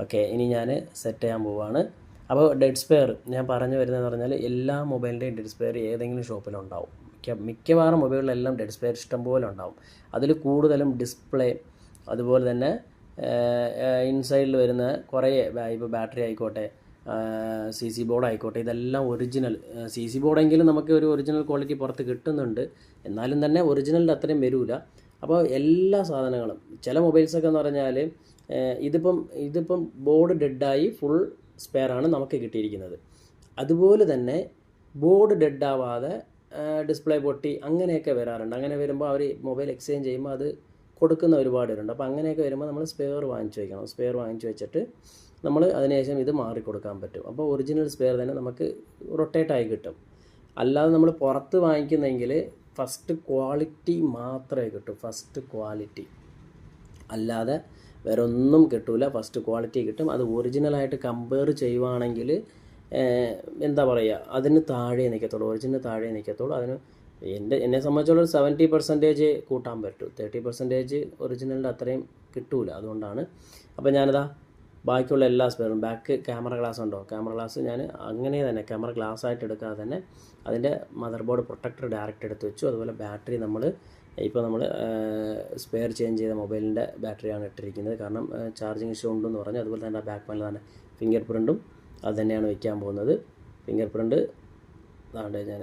Okay, ഇനി ഞാൻ set ചെയ്യാൻ പോവുകയാണ്. അപ്പോൾ ഡെഡ് സ്പെയർ ഞാൻ പറഞ്ഞു വരുന്നതെന്ന് പറഞ്ഞാൽ എല്ലാ മൊബൈലിൻ്റെയും ഡെഡ് സ്പെയർ ഏതെങ്കിലും ഷോപ്പിലുണ്ടാവും. മിക്കവാറും മൊബൈലിലെല്ലാം ഡെഡ് സ്പെയർ ഇഷ്ടം പോലെ ഉണ്ടാവും. അതിൽ കൂടുതലും ഡിസ്പ്ലേ, അതുപോലെ തന്നെ ഇൻസൈഡിൽ വരുന്ന കുറേ ഇപ്പോൾ ബാറ്ററി ആയിക്കോട്ടെ, CC ബോർഡ് ആയിക്കോട്ടെ, ഇതെല്ലാം ഒറിജിനൽ CC ബോർഡെങ്കിലും നമുക്ക് ഒരു ഒറിജിനൽ ക്വാളിറ്റി പുറത്ത് കിട്ടുന്നുണ്ട്. എന്നാലും തന്നെ ഒറിജിനലിൻ്റെ അത്രയും വരില്ല. അപ്പോൾ എല്ലാ സാധനങ്ങളും, ചില മൊബൈൽസൊക്കെ എന്ന് പറഞ്ഞാൽ ഇതിപ്പം ബോർഡ് ഡെഡായി ഫുൾ സ്പെയറാണ് നമുക്ക് കിട്ടിയിരിക്കുന്നത്. അതുപോലെ തന്നെ ബോർഡ് ഡെഡാവാതെ ഡിസ്പ്ലേ പൊട്ടി അങ്ങനെയൊക്കെ വരാറുണ്ട്. അങ്ങനെ വരുമ്പോൾ അവർ മൊബൈൽ എക്സ്ചേഞ്ച് ചെയ്യുമ്പോൾ അത് കൊടുക്കുന്ന ഒരുപാട് പേരുണ്ട്. അപ്പോൾ അങ്ങനെയൊക്കെ വരുമ്പോൾ നമ്മൾ സ്പെയർ വാങ്ങിച്ച് വയ്ക്കണം. സ്പെയർ വാങ്ങിച്ച് വെച്ചിട്ട് നമ്മൾ അതിനുശേഷം ഇത് മാറിക്കൊടുക്കാൻ പറ്റും. അപ്പോൾ ഒറിജിനൽ സ്പെയർ തന്നെ നമുക്ക് റൊട്ടേറ്റായി കിട്ടും. അല്ലാതെ നമ്മൾ പുറത്ത് വാങ്ങിക്കുന്നെങ്കിൽ ഫസ്റ്റ് ക്വാളിറ്റി മാത്രമേ കിട്ടൂ. ഫസ്റ്റ് ക്വാളിറ്റി അല്ലാതെ വേറെ ഒന്നും കിട്ടില്ല. ഫസ്റ്റ് ക്വാളിറ്റി കിട്ടും. അത് ഒറിജിനലായിട്ട് കമ്പയർ ചെയ്യുവാണെങ്കിൽ എന്താ പറയുക, അതിന് താഴെ നിൽക്കത്തുള്ളൂ, ഒറിജിനൽ താഴെ നിൽക്കത്തുള്ളൂ. അതിന് എന്നെ സംബന്ധിച്ചുള്ള 70% കൂട്ടാൻ പറ്റും. 30% ഒറിജിനലിൻ്റെ അത്രയും കിട്ടൂല. അതുകൊണ്ടാണ്. അപ്പോൾ ഞാനിതാ ബാക്കിയുള്ള എല്ലാ സ്പെയറും, ബാക്ക് ക്യാമറ ഗ്ലാസ് ഉണ്ടോ, ക്യാമറ ഗ്ലാസ് ഞാൻ അങ്ങനെ തന്നെ ക്യാമറ ഗ്ലാസ് ആയിട്ട് എടുക്കാതെ തന്നെ അതിൻ്റെ മദർ ബോർഡ് പ്രൊട്ടക്ടർ ഡയറക്റ്റ് എടുത്ത് വെച്ചു. അതുപോലെ ബാറ്ററി നമ്മൾ സ്പെയർ ചേഞ്ച് ചെയ്ത മൊബൈലിൻ്റെ ബാറ്ററിയാണ് ഇട്ടിരിക്കുന്നത്. കാരണം ചാർജിങ് ഇഷ്യൂ ഉണ്ടെന്ന് പറഞ്ഞു. അതുപോലെ തന്നെ ബാക്ക് പാനൽ തന്നെ ഫിംഗർ പ്രിൻറ്റും അത് തന്നെയാണ് വയ്ക്കാൻ പോകുന്നത്. ഫിംഗർ പ്രിൻറ്റ് അതാണ്ട് ഞാൻ